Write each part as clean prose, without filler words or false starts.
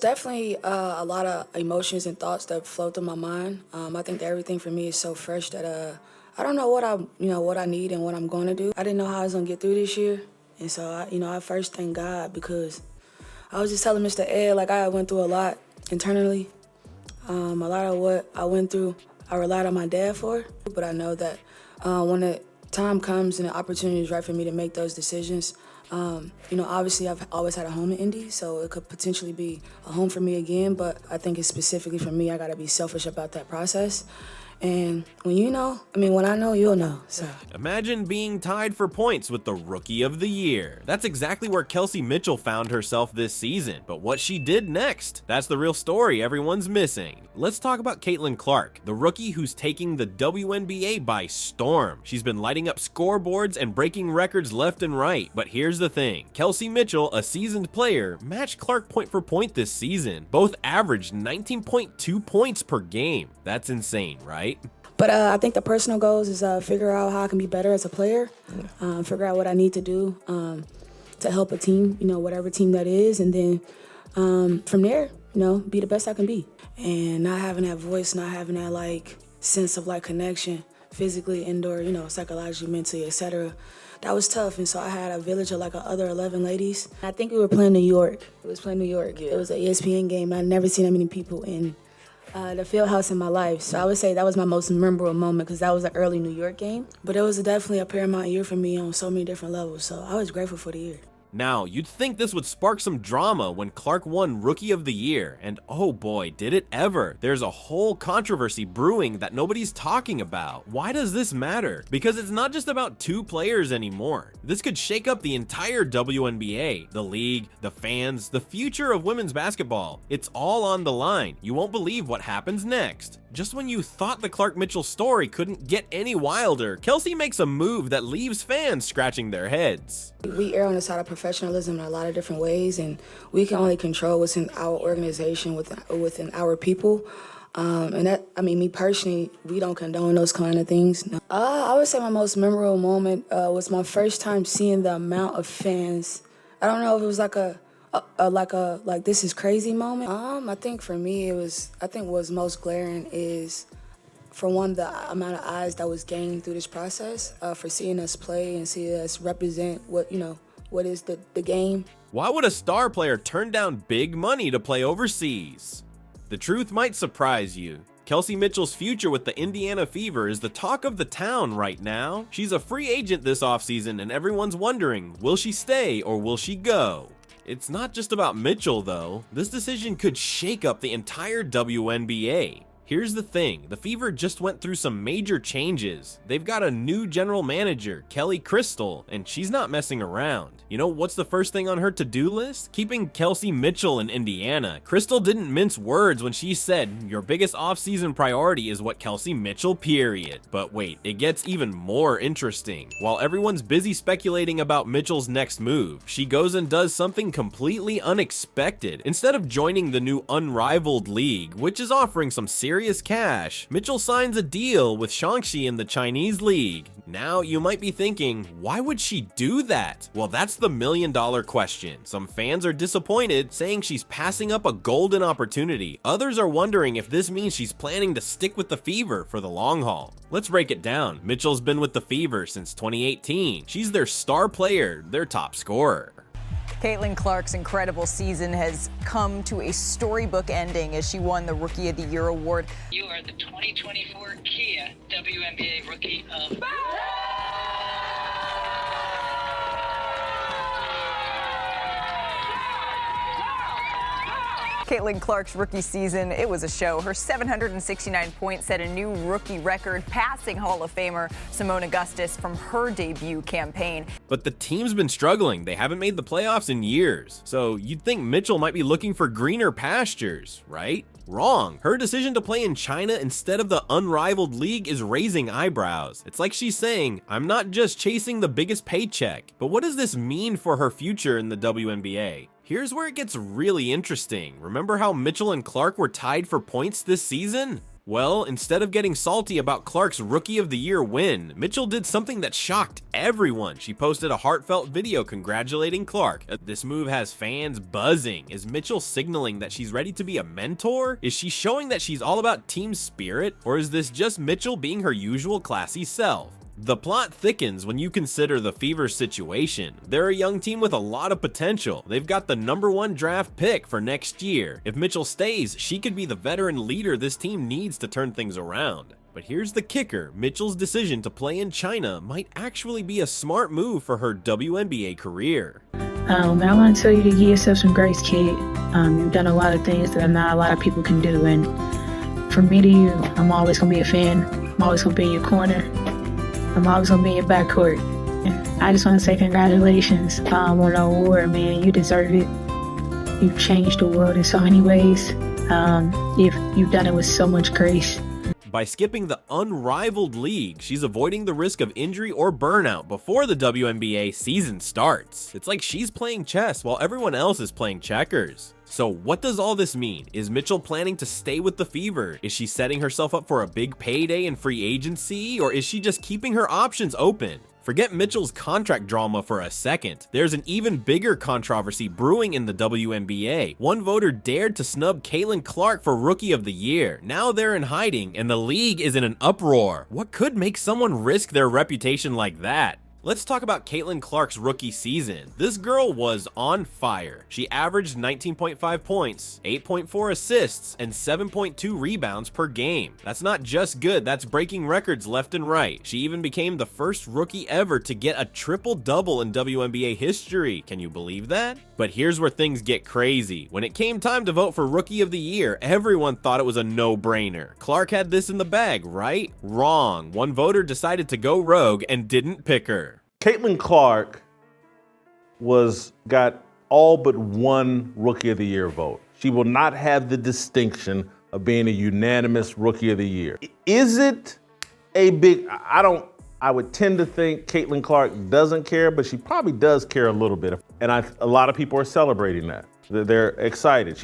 definitely a lot of emotions and thoughts that flow through my mind. I think that everything for me is so fresh that I don't know what I need and what I'm going to do. I didn't know how I was going to get through this year. And so, I first thank God because I was just telling Mr. Ed, like, I went through a lot internally. A lot of what I went through, I relied on my dad for. But I know that when the time comes and the opportunity is right for me to make those decisions, obviously I've always had a home in Indy, so it could potentially be a home for me again. But I think it's specifically for me, I got to be selfish about that process. And when I know, you'll know. So imagine being tied for points with the Rookie of the Year. That's exactly where Kelsey Mitchell found herself this season. But what she did next, that's the real story everyone's missing. Let's talk about Caitlin Clark, the rookie who's taking the WNBA by storm. She's been lighting up scoreboards and breaking records left and right. But here's the thing, Kelsey Mitchell, a seasoned player, matched Clark point for point this season. Both averaged 19.2 points per game. That's insane, right? But I think the personal goals is figure out how I can be better as a player, figure out what I need to do to help a team, whatever team that is, and then from there, be the best I can be. And not having that voice, not having that sense of connection, physically, indoor, psychologically, mentally, etc. That was tough, and so I had a village of other 11 ladies. I think we were playing New York. It was playing New York. Yeah. It was an ESPN game. I'd never seen that many people in the field house in my life. So I would say that was my most memorable moment because that was an early New York game. But it was definitely a paramount year for me on so many different levels. So I was grateful for the year. Now, you'd think this would spark some drama when Clark won Rookie of the Year, and oh boy, did it ever. There's a whole controversy brewing that nobody's talking about. Why does this matter? Because it's not just about two players anymore. This could shake up the entire WNBA, the league, the fans, the future of women's basketball. It's all on the line. You won't believe what happens next. Just when you thought the Clark Mitchell story couldn't get any wilder, Kelsey makes a move that leaves fans scratching their heads. We err on the side of professionalism in a lot of different ways, and we can only control what's in our organization, within our people. And that, me personally, we don't condone those kind of things. No. I would say my most memorable moment was my first time seeing the amount of fans. I don't know if it was like this is crazy moment. I think for me what was most glaring is, for one, the amount of eyes that was gained through this process, for seeing us play and seeing us represent what is the game. Why would a star player turn down big money to play overseas? The truth might surprise you. Kelsey Mitchell's future with the Indiana Fever is the talk of the town right now. She's a free agent this offseason, and everyone's wondering, will she stay or will she go? It's not just about Mitchell, though. This decision could shake up the entire WNBA. Here's the thing, the Fever just went through some major changes. They've got a new general manager, Kelly Crystal, and she's not messing around. You know what's the first thing on her to-do list? Keeping Kelsey Mitchell in Indiana. Crystal didn't mince words when she said, your biggest off-season priority is what Kelsey Mitchell, period. But wait, it gets even more interesting. While everyone's busy speculating about Mitchell's next move, she goes and does something completely unexpected. Instead of joining the new unrivaled league, which is offering some serious cash, Mitchell signs a deal with Shaanxi in the Chinese league. Now you might be thinking, why would she do that? Well, that's the million-dollar question. Some fans are disappointed, saying she's passing up a golden opportunity. Others are wondering if this means she's planning to stick with the Fever for the long haul. Let's break it down. Mitchell's been with the Fever since 2018. She's their star player, their top scorer. Caitlin Clark's incredible season has come to a storybook ending as she won the Rookie of the Year award. You are the 2024 Kia WNBA Rookie of the Year. Caitlin Clark's rookie season, it was a show. Her 769 points set a new rookie record, passing Hall of Famer Simone Augustus from her debut campaign. But the team's been struggling. They haven't made the playoffs in years. So you'd think Mitchell might be looking for greener pastures, right? Wrong. Her decision to play in China instead of the unrivaled league is raising eyebrows. It's like she's saying, I'm not just chasing the biggest paycheck. But what does this mean for her future in the WNBA? Here's where it gets really interesting. Remember how Mitchell and Clark were tied for points this season? Well, instead of getting salty about Clark's Rookie of the Year win, Mitchell did something that shocked everyone. She posted a heartfelt video congratulating Clark. This move has fans buzzing. Is Mitchell signaling that she's ready to be a mentor? Is she showing that she's all about team spirit? Or is this just Mitchell being her usual classy self? The plot thickens when you consider the Fever's situation. They're a young team with a lot of potential. They've got the #1 draft pick for next year. If Mitchell stays, she could be the veteran leader this team needs to turn things around. But here's the kicker, Mitchell's decision to play in China might actually be a smart move for her WNBA career. I want to tell you to give yourself some grace, kid. You've done a lot of things that not a lot of people can do, and from me to you, I'm always going to be a fan. I'm always going to be in your corner. I'm always going to be in your backcourt. I just want to say congratulations on the award, man. You deserve it. You've changed the world in so many ways. You've done it with so much grace. By skipping the unrivaled league, she's avoiding the risk of injury or burnout before the WNBA season starts. It's like she's playing chess while everyone else is playing checkers. So what does all this mean? Is Mitchell planning to stay with the Fever? Is she setting herself up for a big payday in free agency? Or is she just keeping her options open? Forget Mitchell's contract drama for a second. There's an even bigger controversy brewing in the WNBA. One voter dared to snub Caitlin Clark for Rookie of the Year. Now they're in hiding and the league is in an uproar. What could make someone risk their reputation like that? Let's talk about Caitlin Clark's rookie season. This girl was on fire. She averaged 19.5 points, 8.4 assists, and 7.2 rebounds per game. That's not just good, that's breaking records left and right. She even became the first rookie ever to get a triple-double in WNBA history. Can you believe that? But here's where things get crazy. When it came time to vote for Rookie of the Year, everyone thought it was a no-brainer. Clark had this in the bag, right? Wrong. One voter decided to go rogue and didn't pick her. Caitlin Clark got all but one Rookie of the Year vote. She will not have the distinction of being a unanimous Rookie of the Year. Is it a big, I would tend to think Caitlin Clark doesn't care, but she probably does care a little bit. And a lot of people are celebrating that. They're excited.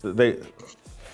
They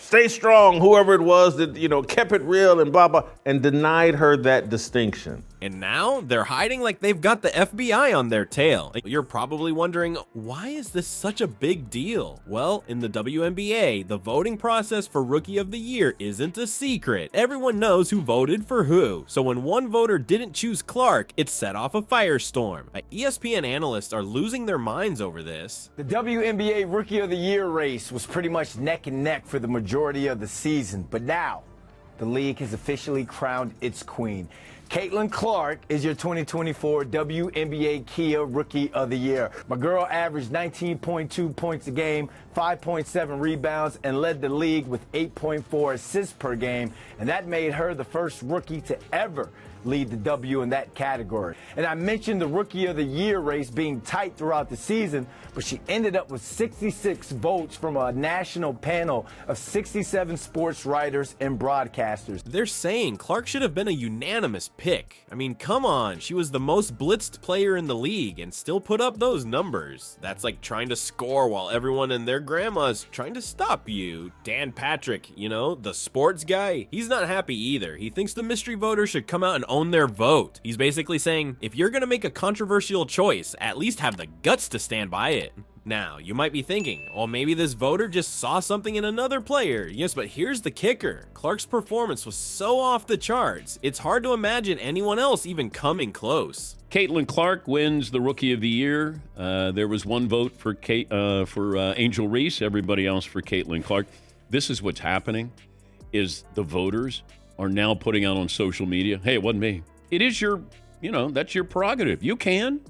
stay strong, whoever it was that, kept it real and blah, blah, and denied her that distinction. And now they're hiding like they've got the FBI on their tail. You're probably wondering, why is this such a big deal? Well, in the WNBA, the voting process for Rookie of the Year isn't a secret. Everyone knows who voted for who. So when one voter didn't choose Clark, it set off a firestorm. ESPN analysts are losing their minds over this. The WNBA Rookie of the Year race was pretty much neck and neck for the majority of the season, but now the league has officially crowned its queen. Caitlin Clark is your 2024 WNBA Kia Rookie of the Year. My girl averaged 19.2 points a game, 5.7 rebounds, and led the league with 8.4 assists per game, and that made her the first rookie to ever lead the W in that category. And I mentioned the Rookie of the Year race being tight throughout the season, but she ended up with 66 votes from a national panel of 67 sports writers and broadcasters. They're saying Clark should have been a unanimous pick. I mean, come on, she was the most blitzed player in the league and still put up those numbers. That's like trying to score while everyone and their grandma's trying to stop you. Dan Patrick, the sports guy, he's not happy either. He thinks the mystery voters should come out and own their vote. He's basically saying, if you're gonna make a controversial choice, at least have the guts to stand by it. Now, you might be thinking, well, maybe this voter just saw something in another player. Yes, but here's the kicker. Clark's performance was so off the charts, it's hard to imagine anyone else even coming close. Caitlin Clark wins the Rookie of the Year. There was one vote for Angel Reese, everybody else for Caitlin Clark. This is what's happening, is the voters are now putting out on social media, hey, it wasn't me. It is your, that's your prerogative. You can.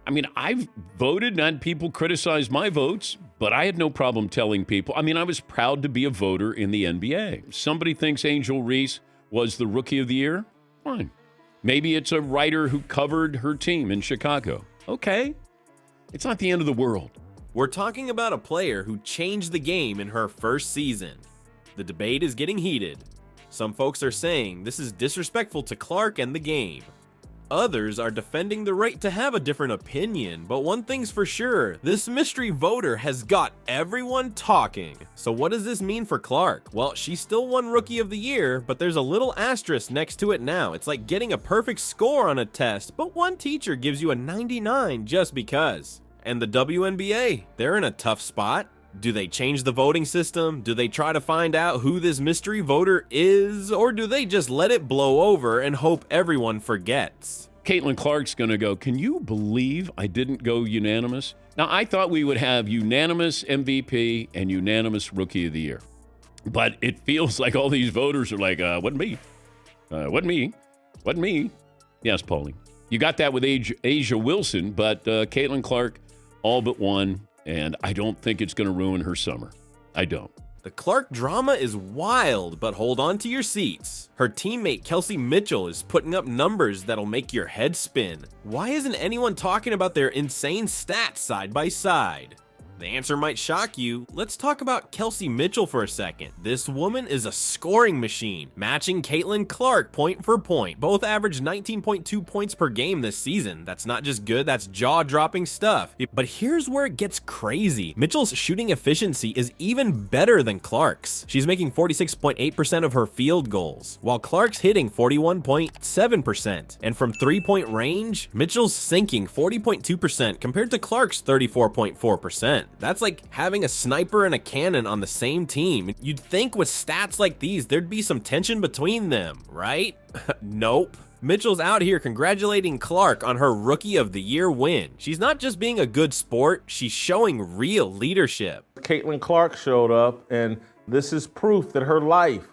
I mean, I've voted and had people criticize my votes, but I had no problem telling people. I mean, I was proud to be a voter in the NBA. Somebody thinks Angel Reese was the Rookie of the Year. Fine. Maybe it's a writer who covered her team in Chicago. Okay. It's not the end of the world. We're talking about a player who changed the game in her first season. The debate is getting heated. Some folks are saying this is disrespectful to Clark and the game. others are defending the right to have a different opinion, but one thing's for sure, this mystery voter has got everyone talking. So what does this mean for Clark? Well, she still won Rookie of the Year, but there's a little asterisk next to it now. It's like getting a perfect score on a test, but one teacher gives you a 99 just because. And the WNBA, they're in a tough spot. Do they change the voting system? Do they try to find out who this mystery voter is? Or do they just let it blow over and hope everyone forgets? Caitlin Clark's going to go, can you believe I didn't go unanimous? Now, I thought we would have unanimous MVP and unanimous Rookie of the Year. But it feels like all these voters are like, wasn't me. Wasn't me. Wasn't me. Yes, Paulie. You got that with Asia Wilson, but Caitlin Clark all but won. And I don't think it's going to ruin her summer. I don't. The Clark drama is wild, but hold on to your seats. Her teammate Kelsey Mitchell is putting up numbers that'll make your head spin. Why isn't anyone talking about their insane stats side by side? The answer might shock you. Let's talk about Kelsey Mitchell for a second. This woman is a scoring machine, matching Caitlin Clark point for point. Both averaged 19.2 points per game this season. That's not just good, that's jaw-dropping stuff. But here's where it gets crazy. Mitchell's shooting efficiency is even better than Clark's. She's making 46.8% of her field goals, while Clark's hitting 41.7%. And from three-point range, Mitchell's sinking 40.2% compared to Clark's 34.4%. That's like having a sniper and a cannon on the same team. You'd think with stats like these, there'd be some tension between them, right? Nope. Mitchell's out here congratulating Clark on her Rookie of the Year win. She's not just being a good sport, she's showing real leadership. Caitlin Clark showed up, and this is proof that her life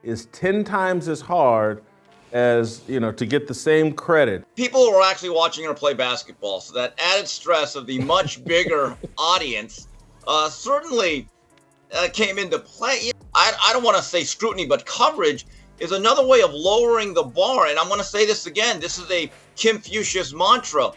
is 10 times as hard as, to get the same credit. People were actually watching her play basketball, so that added stress of the much bigger audience certainly came into play. I don't want to say scrutiny, but coverage is another way of lowering the bar. And I'm going to say this again. This is a Confucius mantra.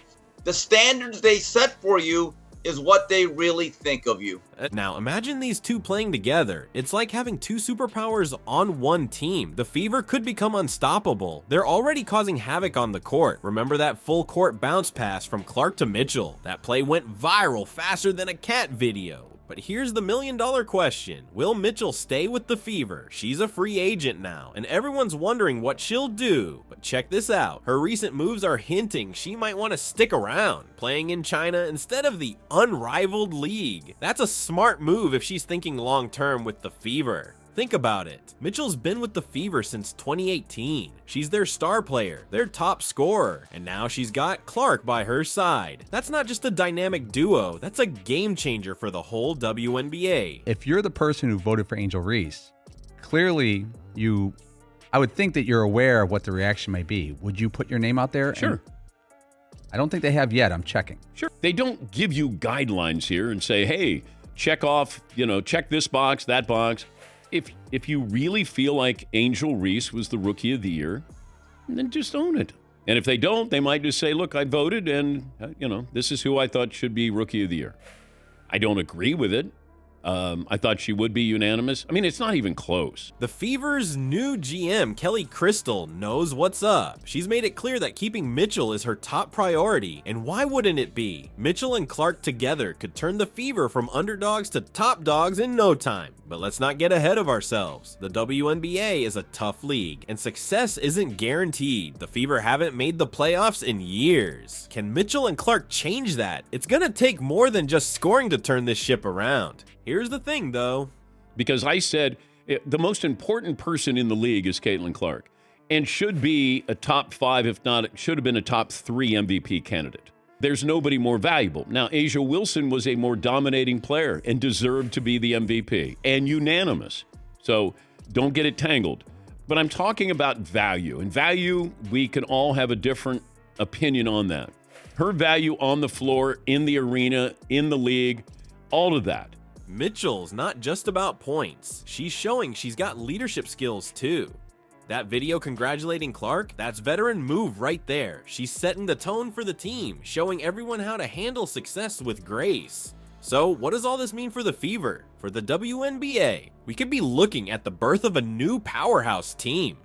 The standards they set for you is what they really think of you. Now, imagine these two playing together. It's like having two superpowers on one team. The Fever could become unstoppable. They're already causing havoc on the court. Remember that full court bounce pass from Clark to Mitchell? That play went viral faster than a cat video. But here's the million-dollar question. Will Mitchell stay with the Fever? She's a free agent now, and everyone's wondering what she'll do. But check this out. Her recent moves are hinting she might want to stick around, playing in China instead of the unrivaled league. That's a smart move if she's thinking long-term with the Fever. Think about it. Mitchell's been with the Fever since 2018. She's their star player, their top scorer, and now she's got Clark by her side. That's not just a dynamic duo, that's a game changer for the whole WNBA. If you're the person who voted for Angel Reese, clearly I would think that you're aware of what the reaction may be. Would you put your name out there? Sure. I don't think they have yet. I'm checking. Sure. They don't give you guidelines here and say, hey, check off, check this box, that box. If you really feel like Angel Reese was the Rookie of the Year, then just own it. And if they don't, they might just say, look, I voted and, this is who I thought should be Rookie of the Year. I don't agree with it. I thought she would be unanimous. I mean, it's not even close. The Fever's new GM, Kelly Crystal, knows what's up. She's made it clear that keeping Mitchell is her top priority, and why wouldn't it be? Mitchell and Clark together could turn the Fever from underdogs to top dogs in no time. But let's not get ahead of ourselves. The WNBA is a tough league, and success isn't guaranteed. The Fever haven't made the playoffs in years. Can Mitchell and Clark change that? It's gonna take more than just scoring to turn this ship around. Here's the thing, though. Because I said the most important person in the league is Caitlin Clark and should be a top 5, if not, should have been a top 3 MVP candidate. There's nobody more valuable. Now, Asia Wilson was a more dominating player and deserved to be the MVP and unanimous. So don't get it tangled. But I'm talking about value. And value, we can all have a different opinion on that. Her value on the floor, in the arena, in the league, all of that. Mitchell's not just about points. She's showing she's got leadership skills too. That video congratulating Clark, that's veteran move right there. She's setting the tone for the team, showing everyone how to handle success with grace. So what does all this mean for the Fever, for the WNBA? We could be looking at the birth of a new powerhouse team.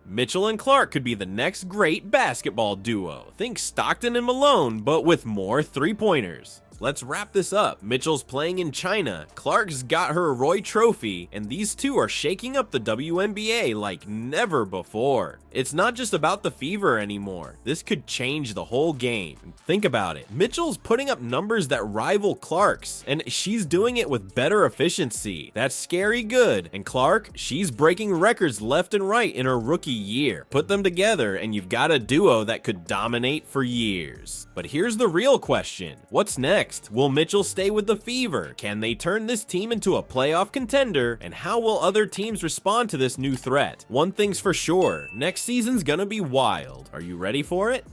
Mitchell and Clark could be the next great basketball duo. Think Stockton and Malone, but with more three-pointers. Let's wrap this up. Mitchell's playing in China, Clark's got her ROTY trophy, and these two are shaking up the WNBA like never before. It's not just about the Fever anymore. This could change the whole game. Think about it. Mitchell's putting up numbers that rival Clark's, and she's doing it with better efficiency. That's scary good. And Clark, she's breaking records left and right in her rookie year. Put them together, and you've got a duo that could dominate for years. But here's the real question. What's next? Will Mitchell stay with the Fever? Can they turn this team into a playoff contender? And how will other teams respond to this new threat? One thing's for sure, next season's gonna be wild. Are you ready for it?